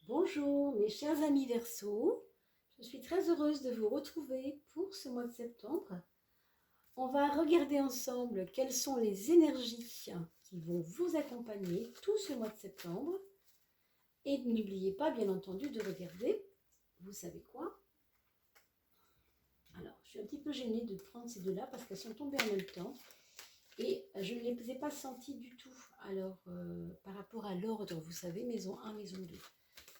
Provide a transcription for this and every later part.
Bonjour mes chers amis Verseaux, je suis très heureuse de vous retrouver pour ce mois de septembre. On va regarder ensemble quelles sont les énergies qui vont vous accompagner tout ce mois de septembre. Et n'oubliez pas bien entendu de regarder, vous savez quoi? Alors, je suis un petit peu gênée de prendre ces deux-là parce qu'elles sont tombées en même temps. Et je ne les ai pas senties du tout. Alors, par rapport à l'ordre, vous savez, maison 1, maison 2.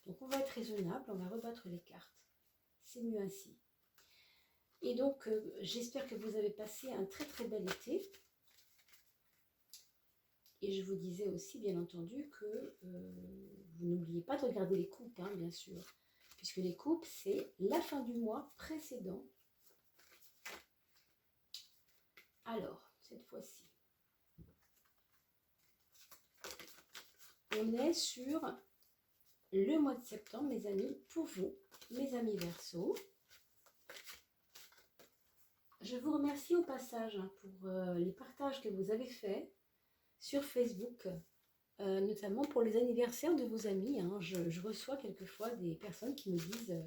Donc on va être raisonnable, on va rebattre les cartes. C'est mieux ainsi. Et donc j'espère que vous avez passé un très très bel été. Et je vous disais aussi bien entendu que vous n'oubliez pas de regarder les coupes, hein, bien sûr. Puisque les coupes, c'est la fin du mois précédent. Alors, cette fois-ci, on est sur le mois de septembre, mes amis, pour vous, mes amis Verseaux. Je vous remercie au passage pour les partages que vous avez faits sur Facebook, notamment pour les anniversaires de vos amis. Je reçois quelquefois des personnes qui me disent,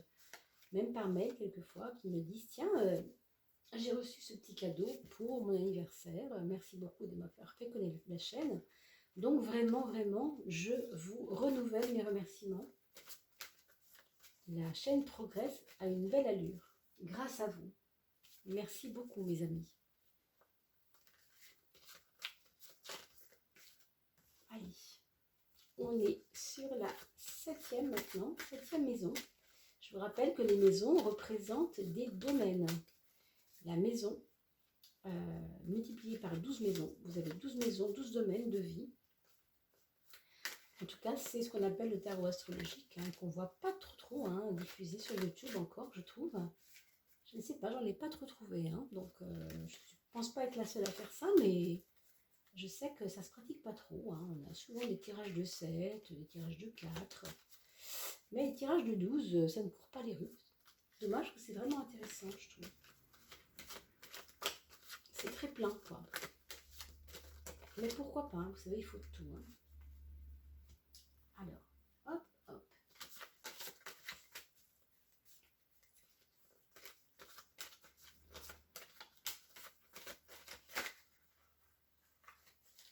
même par mail quelquefois, qui me disent « Tiens, j'ai reçu ce petit cadeau pour mon anniversaire. Merci beaucoup de m'avoir fait connaître la chaîne. » Donc vraiment, vraiment, je vous renouvelle mes remerciements. La chaîne progresse à une belle allure, grâce à vous. Merci beaucoup, mes amis. Allez, on est sur la 7e maintenant, 7e maison. Je vous rappelle que les maisons représentent des domaines. La maison multipliée par 12 maisons. Vous avez 12 maisons, 12 domaines de vie. En tout cas, c'est ce qu'on appelle le tarot astrologique, qu'on ne voit pas trop diffusé sur YouTube encore, je trouve. Je ne sais pas, j'en ai pas trop trouvé. Donc, je ne pense pas être la seule à faire ça, mais je sais que ça ne se pratique pas trop. On a souvent des tirages de 7, des tirages de 4. Mais les tirages de 12, ça ne court pas les rues. Dommage que c'est vraiment intéressant, je trouve. C'est très plein, quoi. Mais pourquoi pas, vous savez, il faut tout. Alors, hop, hop.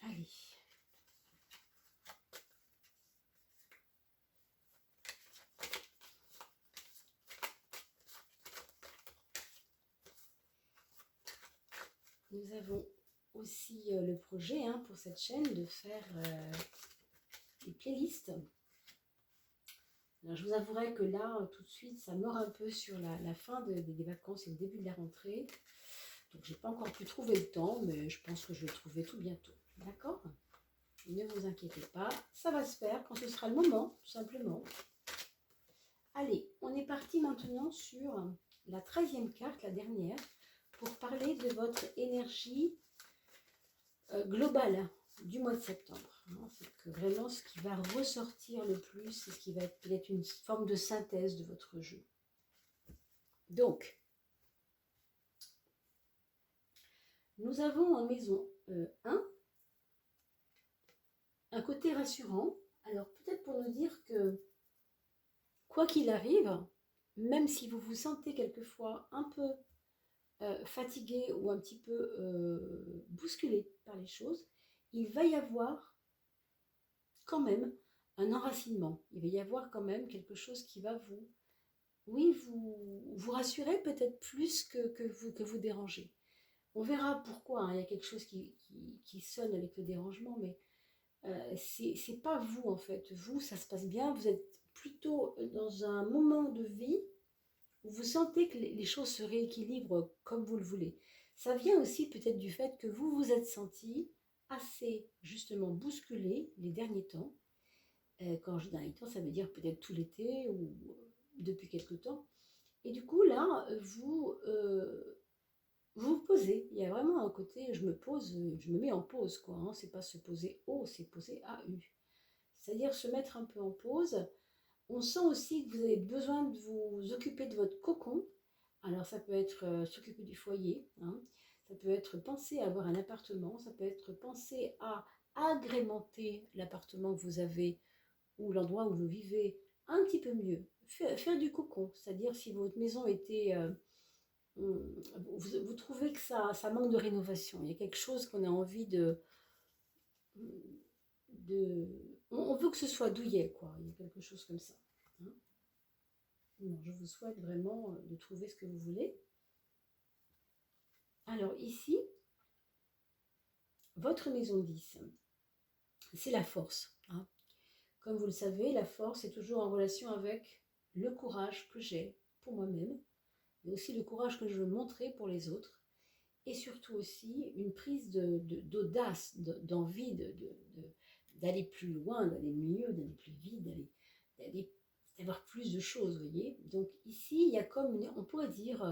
Allez. Nous avons aussi le projet pour cette chaîne de faire des playlists. Alors, je vous avouerai que là, tout de suite, ça mord un peu sur la fin des vacances et le début de la rentrée. Donc, j'ai pas encore pu trouver le temps, mais je pense que je vais le trouver tout bientôt. D'accord? Ne vous inquiétez pas, ça va se faire quand ce sera le moment, tout simplement. Allez, on est parti maintenant sur la 13e carte, la dernière, pour parler de votre énergie globale du mois de septembre. C'est que vraiment ce qui va ressortir le plus, c'est ce qui va être peut-être une forme de synthèse de votre jeu. Donc, nous avons en maison 1 un côté rassurant. Alors peut-être pour nous dire que quoi qu'il arrive, même si vous vous sentez quelquefois un peu fatigué ou un petit peu bousculé par les choses, il va y avoir quand même un enracinement. Il va y avoir quand même quelque chose qui va vous rassurer peut-être plus que vous déranger. On verra pourquoi, il y a quelque chose qui sonne avec le dérangement, mais c'est pas vous en fait. Vous, ça se passe bien, vous êtes plutôt dans un moment de vie où vous sentez que les choses se rééquilibrent comme vous le voulez. Ça vient aussi peut-être du fait que vous vous êtes senti assez justement bousculé les derniers temps. Quand je dis derniers temps, ça veut dire peut-être tout l'été ou depuis quelque temps. Et du coup là, vous posez. Il y a vraiment un côté, je me pose, je me mets en pause, quoi. C'est pas se poser haut, c'est poser AU. C'est-à-dire se mettre un peu en pause. On sent aussi que vous avez besoin de vous occuper de votre cocon. Alors ça peut être s'occuper du foyer, ça peut être penser à avoir un appartement, ça peut être penser à agrémenter l'appartement que vous avez ou l'endroit où vous vivez un petit peu mieux. Faire du cocon, c'est-à-dire si votre maison était... vous trouvez que ça manque de rénovation, il y a quelque chose qu'on a envie de on veut que ce soit douillet, quoi. Il y a quelque chose comme ça. Hein. Non, je vous souhaite vraiment de trouver ce que vous voulez. Alors ici, votre maison 10, c'est la force. Hein. Comme vous le savez, la force est toujours en relation avec le courage que j'ai pour moi-même, mais aussi le courage que je veux montrer pour les autres, et surtout aussi une prise d'audace, d'envie d'aller plus loin, d'aller mieux, d'aller plus vite, d'avoir plus de choses, vous voyez. Donc ici, il y a comme, on pourrait dire,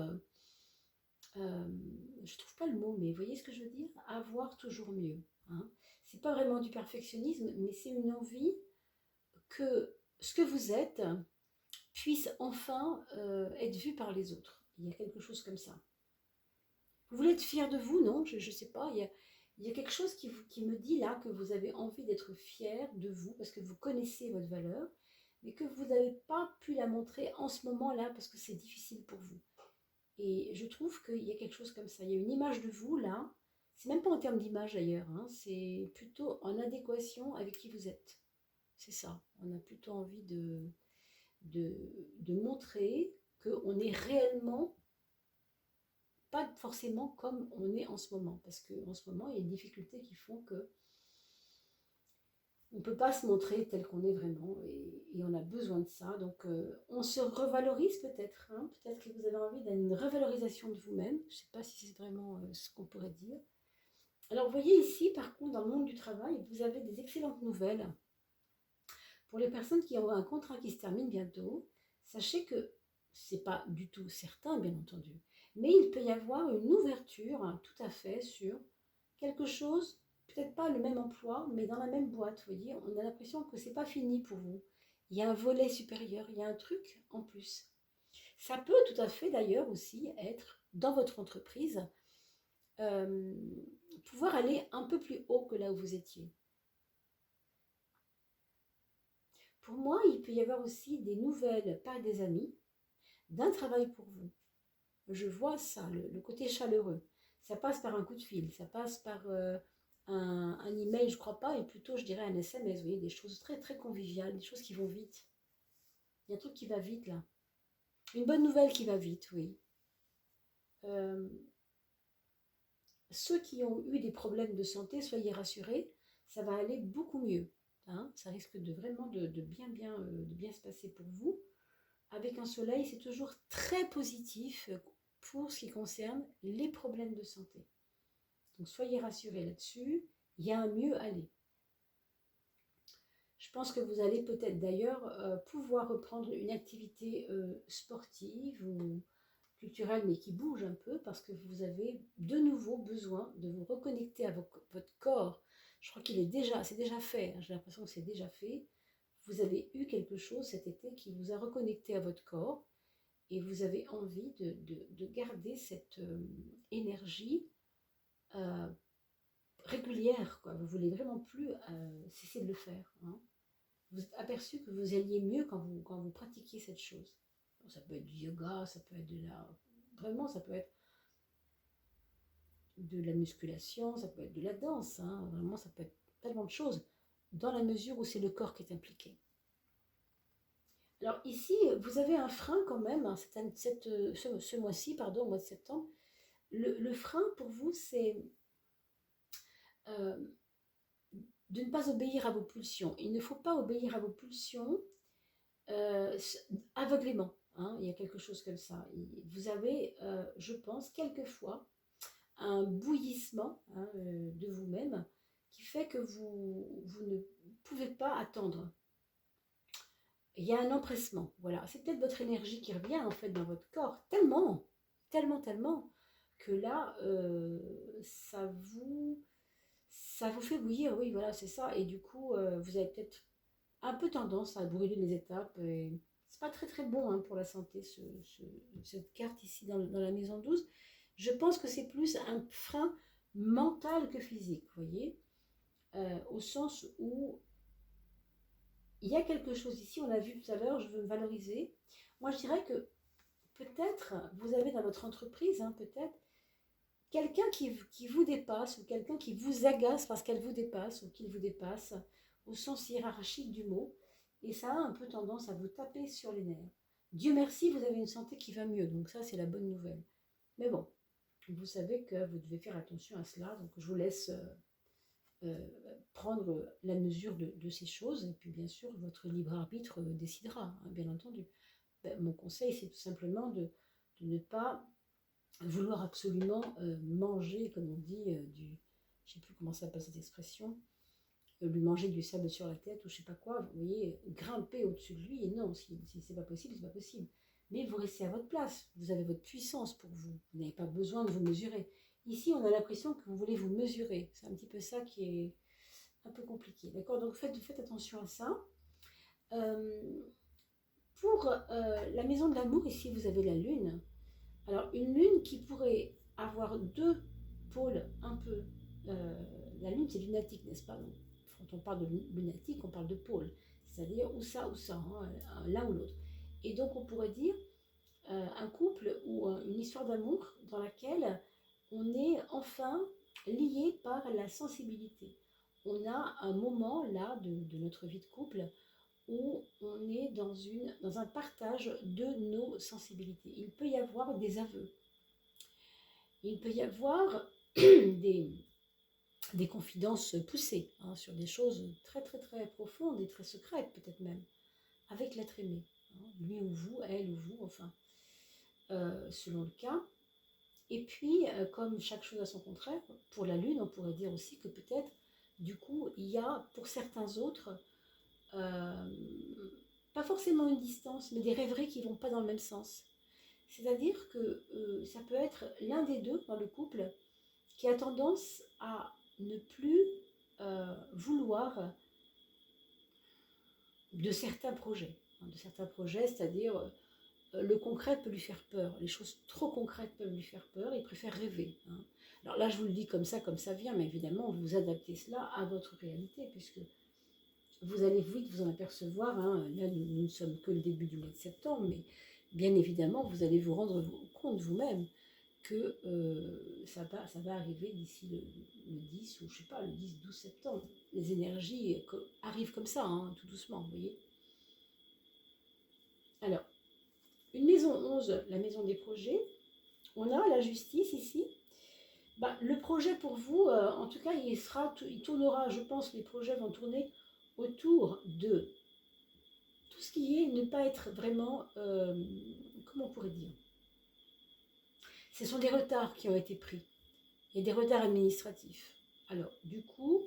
je trouve pas le mot, mais vous voyez ce que je veux dire? Avoir toujours mieux. Hein. C'est pas vraiment du perfectionnisme, mais c'est une envie que ce que vous êtes puisse enfin être vu par les autres. Il y a quelque chose comme ça. Vous voulez être fier de vous, non? Je ne sais pas. Il y a quelque chose qui me dit là que vous avez envie d'être fier de vous parce que vous connaissez votre valeur, mais que vous n'avez pas pu la montrer en ce moment-là parce que c'est difficile pour vous. Et je trouve qu'il y a quelque chose comme ça. Il y a une image de vous là. C'est même pas en termes d'image d'ailleurs. Hein, c'est plutôt en adéquation avec qui vous êtes. C'est ça. On a plutôt envie de montrer qu'on est réellement pas forcément comme on est en ce moment. Parce qu'en ce moment, il y a des difficultés qui font que on ne peut pas se montrer tel qu'on est vraiment. Et on a besoin de ça. Donc, on se revalorise peut-être. Hein, peut-être que vous avez envie d'une revalorisation de vous-même. Je ne sais pas si c'est vraiment ce qu'on pourrait dire. Alors, vous voyez ici, par contre, dans le monde du travail, vous avez des excellentes nouvelles. Pour les personnes qui ont un contrat qui se termine bientôt, sachez que ce n'est pas du tout certain, bien entendu, mais il peut y avoir une ouverture hein, tout à fait sur quelque chose, peut-être pas le même emploi, mais dans la même boîte, vous voyez, on a l'impression que c'est pas fini pour vous. Il y a un volet supérieur, il y a un truc en plus. Ça peut tout à fait d'ailleurs aussi être dans votre entreprise, euh, pouvoir aller un peu plus haut que là où vous étiez. Pour moi, il peut y avoir aussi des nouvelles par des amis, d'un travail pour vous. Je vois ça, le côté chaleureux. Ça passe par un coup de fil, ça passe par un email, je crois pas, et plutôt je dirais un SMS, vous voyez, des choses très très conviviales, des choses qui vont vite. Il y a un truc qui va vite là. Une bonne nouvelle qui va vite, oui. Euh, Ceux qui ont eu des problèmes de santé, soyez rassurés, ça va aller beaucoup mieux. Hein. Ça risque de vraiment de bien se passer pour vous. Avec un soleil, c'est toujours très positif pour ce qui concerne les problèmes de santé. Donc soyez rassurés là-dessus, il y a un mieux aller. Je pense que vous allez peut-être d'ailleurs pouvoir reprendre une activité sportive ou culturelle, mais qui bouge un peu, parce que vous avez de nouveau besoin de vous reconnecter à votre corps. Je crois qu'il est déjà, c'est déjà fait, hein, j'ai l'impression que c'est déjà fait. Vous avez eu quelque chose cet été qui vous a reconnecté à votre corps et vous avez envie de garder cette énergie euh, régulière, quoi. Vous voulez vraiment plus cesser de le faire. Hein. Vous êtes aperçu que vous alliez mieux quand vous pratiquiez cette chose. Bon, ça peut être du yoga, ça peut être de la... Vraiment, ça peut être de la musculation, ça peut être de la danse. Hein. Vraiment, ça peut être tellement de choses, dans la mesure où c'est le corps qui est impliqué. Alors ici, vous avez un frein quand même, hein, ce mois-ci, pardon, au mois de septembre. Le frein pour vous, c'est euh, de ne pas obéir à vos pulsions. Il ne faut pas obéir à vos pulsions euh, aveuglément. Hein, il y a quelque chose comme ça. Vous avez, je pense, quelquefois un bouillissement hein, de vous-même qui fait que vous ne pouvez pas attendre. Il y a un empressement, voilà. C'est peut-être votre énergie qui revient en fait dans votre corps, tellement, tellement, tellement, que là, ça vous fait bouillir, oui, voilà, c'est ça. Et du coup, vous avez peut-être un peu tendance à brûler les étapes. Et c'est pas très très bon hein, pour la santé, cette carte ici dans la maison 12. Je pense que c'est plus un frein mental que physique, vous voyez, au sens où il y a quelque chose ici, on a vu tout à l'heure, je veux me valoriser. Moi, je dirais que peut-être vous avez dans votre entreprise, hein, peut-être, quelqu'un qui vous dépasse ou quelqu'un qui vous agace parce qu'elle vous dépasse ou qu'il vous dépasse au sens hiérarchique du mot. Et ça a un peu tendance à vous taper sur les nerfs. Dieu merci, vous avez une santé qui va mieux, donc ça c'est la bonne nouvelle. Mais bon, vous savez que vous devez faire attention à cela, donc je vous laisse prendre la mesure de ces choses, et puis bien sûr votre libre arbitre décidera, hein, bien entendu. Mon conseil c'est tout simplement de ne pas vouloir absolument manger, comme on dit, je ne sais plus comment ça s'appelle cette expression, lui manger du sable sur la tête ou je ne sais pas quoi, vous voyez, grimper au-dessus de lui, et non, si c'est pas possible, c'est pas possible. Mais vous restez à votre place, vous avez votre puissance pour vous, vous n'avez pas besoin de vous mesurer. Ici, on a l'impression que vous voulez vous mesurer, c'est un petit peu ça qui est un peu compliqué, d'accord? Donc faites attention à ça. Pour la maison de l'amour, ici vous avez la lune. Alors une lune qui pourrait avoir deux pôles un peu, la lune c'est lunatique, n'est-ce pas? Donc, quand on parle de lunatique, on parle de pôle, c'est-à-dire ou ça, hein, l'un ou l'autre. Et donc on pourrait dire un couple ou une histoire d'amour dans laquelle on est enfin lié par la sensibilité. On a un moment là de notre vie de couple où on est dans un partage de nos sensibilités. Il peut y avoir des aveux, il peut y avoir des confidences poussées, hein, sur des choses très très très profondes et très secrètes peut-être même, avec l'être aimé, hein, lui ou vous, elle ou vous, enfin, selon le cas. Et puis, comme chaque chose a son contraire, pour la lune, on pourrait dire aussi que peut-être, du coup, il y a pour certains autres, pas forcément une distance, mais des rêveries qui ne vont pas dans le même sens. C'est-à-dire que ça peut être l'un des deux dans le couple qui a tendance à ne plus vouloir de certains projets. De certains projets, c'est-à-dire le concret peut lui faire peur. Les choses trop concrètes peuvent lui faire peur. Il préfère rêver, hein. Alors là, je vous le dis comme ça vient, mais évidemment, vous adaptez cela à votre réalité, puisque vous allez vite vous en apercevoir, hein. Là nous ne sommes que le début du mois de septembre, mais bien évidemment vous allez vous rendre compte vous-même que ça va arriver d'ici le 10 ou je sais pas, le 10-12 septembre. Les énergies arrivent comme ça, hein, tout doucement, vous voyez. Alors, une maison 11, la maison des projets, on a la justice ici. Bah, le projet pour vous, en tout cas, il tournera, je pense, les projets vont tourner autour de tout ce qui est ne pas être vraiment, comment on pourrait dire, ce sont des retards qui ont été pris, et des retards administratifs. Alors, du coup,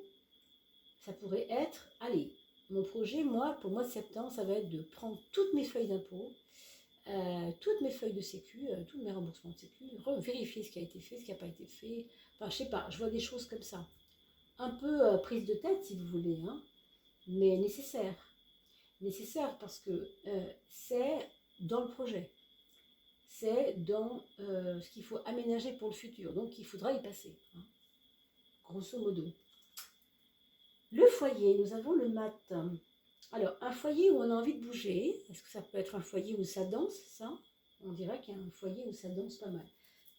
ça pourrait être, allez, mon projet, moi, pour le mois de septembre, ça va être de prendre toutes mes feuilles d'impôt, toutes mes feuilles de sécu, tous mes remboursements de sécu, vérifier ce qui a été fait, ce qui n'a pas été fait. Enfin, je sais pas, je vois des choses comme ça. Un peu prise de tête, si vous voulez, hein, mais nécessaire. Nécessaire parce que c'est dans le projet. C'est dans ce qu'il faut aménager pour le futur. Donc, il faudra y passer, hein, grosso modo. Le foyer, nous avons le matin. Alors, un foyer où on a envie de bouger, est-ce que ça peut être un foyer où ça danse, ça? On dirait qu'il y a un foyer où ça danse pas mal.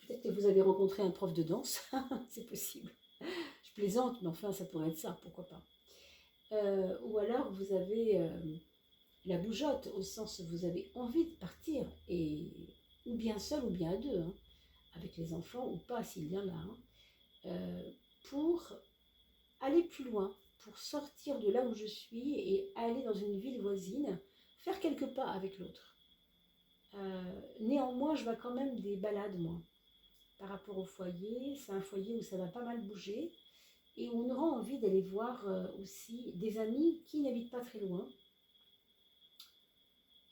Peut-être que vous avez rencontré un prof de danse, c'est possible. Je plaisante, mais enfin, ça pourrait être ça, pourquoi pas. Ou alors, vous avez la bougeotte, au sens où vous avez envie de partir, et, ou bien seul, ou bien à deux, hein, avec les enfants, ou pas, s'il y en a, hein, pour aller plus loin, pour sortir de là où je suis et aller dans une ville voisine, faire quelques pas avec l'autre. Néanmoins, je vois quand même des balades, moi, par rapport au foyer. C'est un foyer où ça va pas mal bouger et où on aura envie d'aller voir aussi des amis qui n'habitent pas très loin.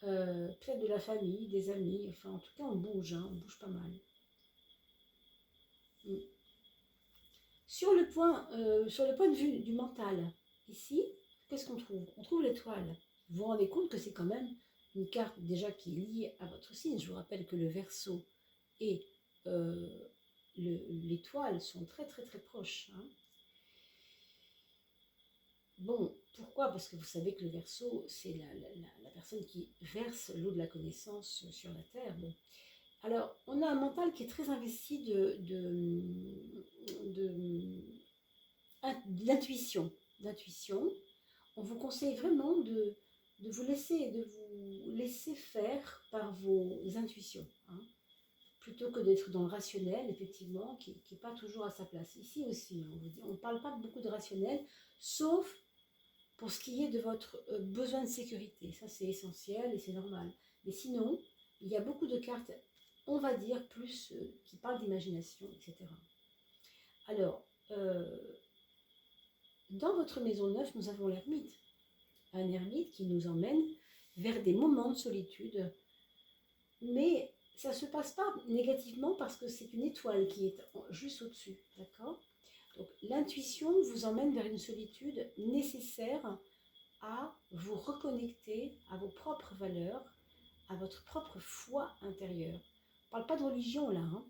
Peut-être de la famille, des amis, enfin en tout cas on bouge, hein, on bouge pas mal. Sur le point de vue du mental, ici, qu'est-ce qu'on trouve? On trouve l'étoile. Vous vous rendez compte que c'est quand même une carte déjà qui est liée à votre signe. Je vous rappelle que le Verseau et l'étoile sont très très très proches, hein. Bon, Pourquoi? Parce que vous savez que le Verseau, c'est la personne qui verse l'eau de la connaissance sur la terre. Bon. Alors, on a un mental qui est très investi d'intuition. On vous conseille vraiment de vous laisser faire par vos intuitions, hein, plutôt que d'être dans le rationnel, effectivement, qui n'est pas toujours à sa place. Ici aussi, on ne parle pas beaucoup de rationnel, sauf pour ce qui est de votre besoin de sécurité. Ça, c'est essentiel et c'est normal. Mais sinon, il y a beaucoup de cartes, on va dire, plus qui parlent d'imagination, etc. Alors, dans votre maison neuve, nous avons l'ermite. Un ermite qui nous emmène vers des moments de solitude. Mais ça ne se passe pas négativement parce que c'est une étoile qui est juste au-dessus. D'accord? Donc l'intuition vous emmène vers une solitude nécessaire à vous reconnecter à vos propres valeurs, à votre propre foi intérieure. On ne parle pas de religion là, hein.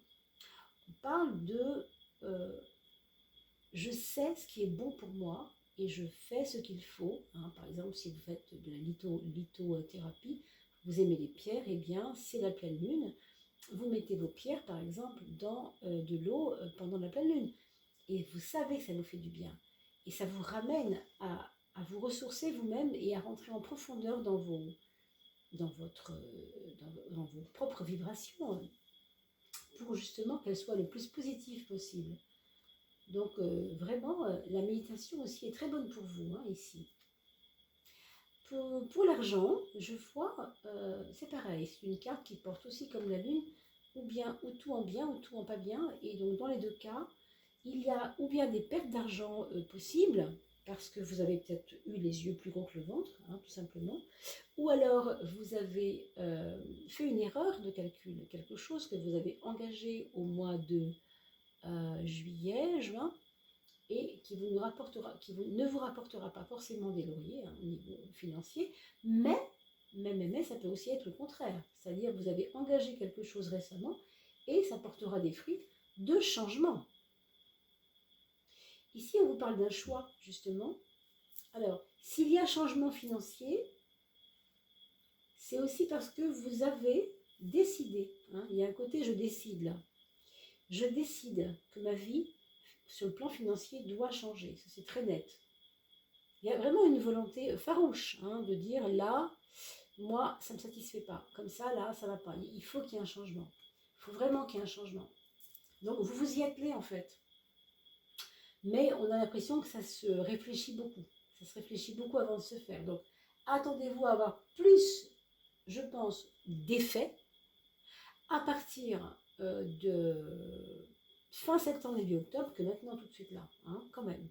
On parle de je sais ce qui est bon pour moi et je fais ce qu'il faut. Hein. Par exemple, si vous faites de la lithothérapie, vous aimez les pierres, eh bien, c'est la pleine lune. Vous mettez vos pierres, par exemple, dans de l'eau pendant la pleine lune. Et vous savez que ça vous fait du bien. Et ça vous ramène à vous ressourcer vous-même et à rentrer en profondeur dans vos propres vibrations pour justement qu'elles soient le plus positives possible. Donc vraiment, la méditation aussi est très bonne pour vous, hein, ici. Pour l'argent, je vois, c'est pareil, c'est une carte qui porte aussi comme la lune, ou tout en bien, ou tout en pas bien. Et donc dans les deux cas, il y a ou bien des pertes d'argent possibles, parce que vous avez peut-être eu les yeux plus gros que le ventre, hein, tout simplement, ou alors vous avez fait une erreur de calcul, quelque chose que vous avez engagé au mois de juillet, juin, et qui ne vous rapportera pas forcément des lauriers, hein, au niveau financier, mais ça peut aussi être le contraire. C'est-à-dire vous avez engagé quelque chose récemment et ça portera des fruits de changement. Ici, on vous parle d'un choix, justement. Alors, s'il y a changement financier, c'est aussi parce que vous avez décidé. Hein, il y a un côté « je décide » là. Je décide que ma vie, sur le plan financier, doit changer. Ça, c'est très net. Il y a vraiment une volonté farouche, hein, de dire là, moi, ça ne me satisfait pas. Comme ça, là, ça ne va pas. Il faut qu'il y ait un changement. Il faut vraiment qu'il y ait un changement. Donc, vous vous y attelez, en fait. Mais on a l'impression que ça se réfléchit beaucoup. Ça se réfléchit beaucoup avant de se faire. Donc, attendez-vous à avoir plus, je pense, d'effets à partir de fin septembre, début octobre, que maintenant, tout de suite là, hein, quand même.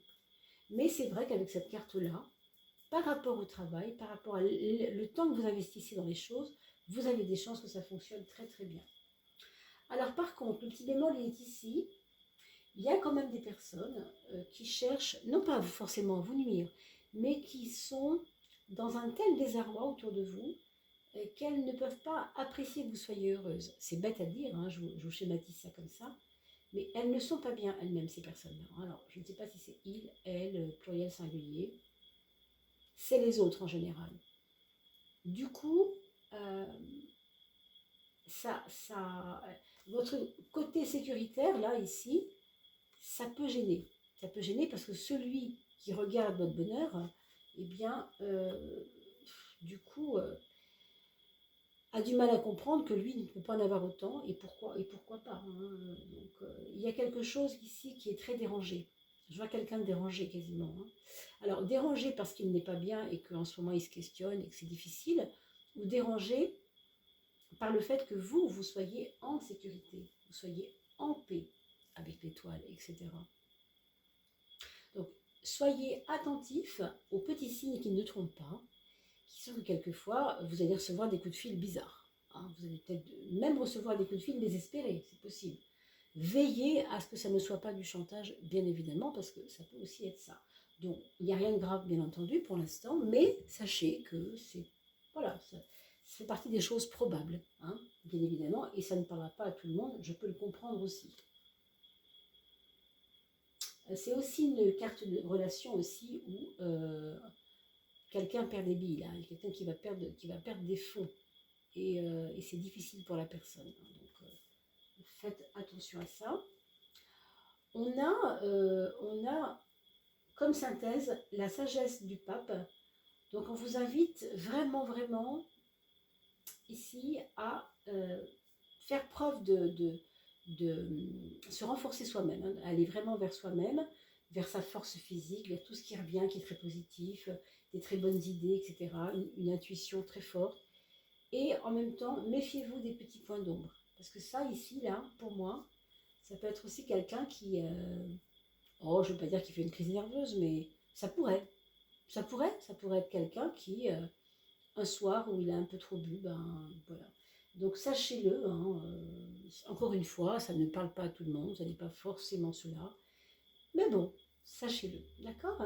Mais c'est vrai qu'avec cette carte-là, par rapport au travail, par rapport à le temps que vous investissez dans les choses, vous avez des chances que ça fonctionne très très bien. Alors par contre, le petit bémol est ici, il y a quand même des personnes qui cherchent, non pas forcément à vous nuire, mais qui sont dans un tel désarroi autour de vous qu'elles ne peuvent pas apprécier que vous soyez heureuse. C'est bête à dire, hein, je vous schématise ça comme ça, mais elles ne sont pas bien elles-mêmes, ces personnes-là. Alors, je ne sais pas si c'est il, elle, pluriel, singulier. C'est les autres en général. Du coup, votre côté sécuritaire, là, ici, ça peut gêner. Ça peut gêner parce que celui qui regarde votre bonheur, eh bien, du coup, a du mal à comprendre que lui ne peut pas en avoir autant et pourquoi pas. Hein. Donc, il y a quelque chose ici qui est très dérangé. Je vois quelqu'un de dérangé quasiment. Hein. Alors, dérangé parce qu'il n'est pas bien et qu'en ce moment il se questionne et que c'est difficile, ou dérangé par le fait que vous soyez en sécurité, vous soyez en paix avec l'étoile, etc. Donc, soyez attentifs aux petits signes qui ne trompent pas, qui sont que quelquefois, vous allez recevoir des coups de fil bizarres. Hein. Vous allez peut-être même recevoir des coups de fil désespérés, c'est possible. Veillez à ce que ça ne soit pas du chantage, bien évidemment, parce que ça peut aussi être ça. Donc, il n'y a rien de grave, bien entendu, pour l'instant, mais sachez que c'est... Voilà, ça fait partie des choses probables, hein, bien évidemment, et ça ne parlera pas à tout le monde, je peux le comprendre aussi. C'est aussi une carte de relation aussi où quelqu'un perd des billes, là. Il y a quelqu'un qui va perdre des fonds. Et c'est difficile pour la personne. Donc, faites attention à ça. On a comme synthèse la sagesse du pape. Donc, on vous invite vraiment, vraiment ici à faire preuve de se renforcer soi-même, hein, aller vraiment vers soi-même, vers sa force physique, vers tout ce qui revient, qui est très positif, des très bonnes idées, etc. Une intuition très forte. Et en même temps, méfiez-vous des petits points d'ombre. Parce que ça, ici, là, pour moi, ça peut être aussi quelqu'un qui... oh, je ne veux pas dire qu'il fait une crise nerveuse, mais ça pourrait. Ça pourrait être quelqu'un qui, un soir où il a un peu trop bu, ben voilà. Donc sachez-le, hein, encore une fois, ça ne parle pas à tout le monde, ça n'est pas forcément cela. Mais bon, sachez-le, d'accord?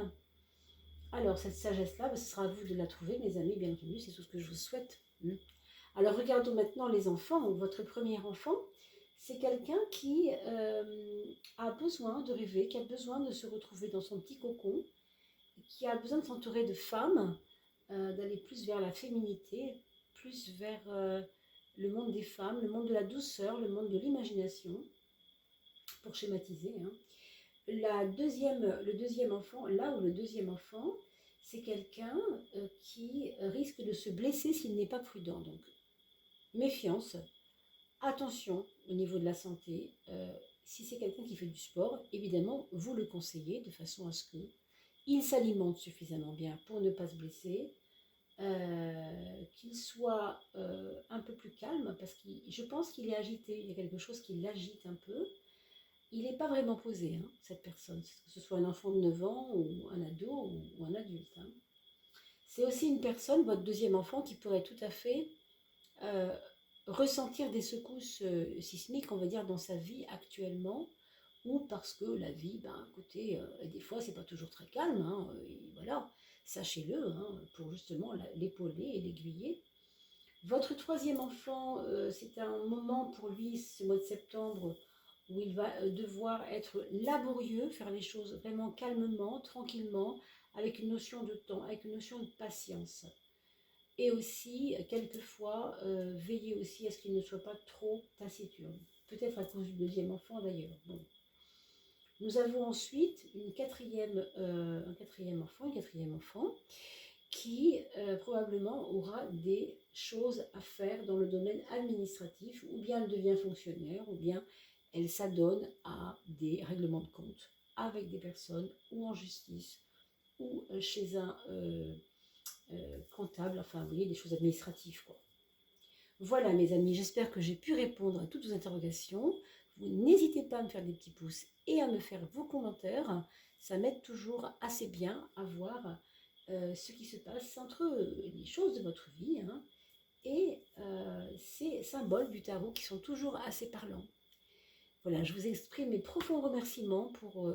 Alors, cette sagesse-là, ce sera à vous de la trouver, mes amis, bien entendu, c'est tout ce que je vous souhaite. Alors, regardons maintenant les enfants. Votre premier enfant, c'est quelqu'un qui a besoin de rêver, qui a besoin de se retrouver dans son petit cocon, qui a besoin de s'entourer de femmes, d'aller plus vers la féminité, plus vers le monde des femmes, le monde de la douceur, le monde de l'imagination, pour schématiser, hein. Le deuxième enfant, là où le deuxième enfant, c'est quelqu'un qui risque de se blesser s'il n'est pas prudent. Donc, méfiance, attention au niveau de la santé. Si c'est quelqu'un qui fait du sport, évidemment, vous le conseillez de façon à ce qu'il s'alimente suffisamment bien pour ne pas se blesser, qu'il soit un peu plus calme, parce que je pense qu'il est agité, il y a quelque chose qui l'agite un peu. Il n'est pas vraiment posé, hein, cette personne, que ce soit un enfant de 9 ans ou un ado ou un adulte. Hein. C'est aussi une personne, votre deuxième enfant, qui pourrait tout à fait ressentir des secousses sismiques, on va dire, dans sa vie actuellement, ou parce que la vie, ben, écoutez, des fois, c'est pas toujours très calme, hein, et voilà, sachez-le, hein, pour justement l'épauler et l'aiguiller. Votre troisième enfant, c'est un moment pour lui, ce mois de septembre, où il va devoir être laborieux, faire les choses vraiment calmement, tranquillement, avec une notion de temps, avec une notion de patience. Et aussi, quelquefois, veiller aussi à ce qu'il ne soit pas trop taciturne. Peut-être à cause du deuxième enfant d'ailleurs. Bon. Nous avons ensuite un quatrième enfant, qui probablement aura des choses à faire dans le domaine administratif, ou bien elle devient fonctionnaire, ou bien elle s'adonne à des règlements de compte avec des personnes, ou en justice, ou chez un comptable, enfin vous voyez, des choses administratives, quoi. Voilà mes amis, j'espère que j'ai pu répondre à toutes vos interrogations. Vous n'hésitez pas à me faire des petits pouces et à me faire vos commentaires. Ça m'aide toujours assez bien à voir ce qui se passe entre les choses de votre vie, hein, et ces symboles du tarot qui sont toujours assez parlants. Voilà, je vous exprime mes profonds remerciements pour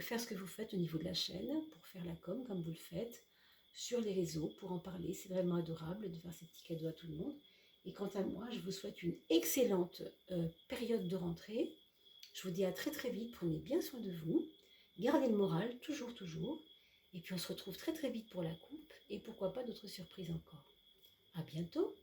faire ce que vous faites au niveau de la chaîne, pour faire la com comme vous le faites, sur les réseaux, pour en parler. C'est vraiment adorable de faire ces petits cadeaux à tout le monde. Et quant à moi, je vous souhaite une excellente période de rentrée. Je vous dis à très très vite, prenez bien soin de vous, gardez le moral, toujours, toujours. Et puis on se retrouve très très vite pour la coupe et pourquoi pas d'autres surprises encore. À bientôt!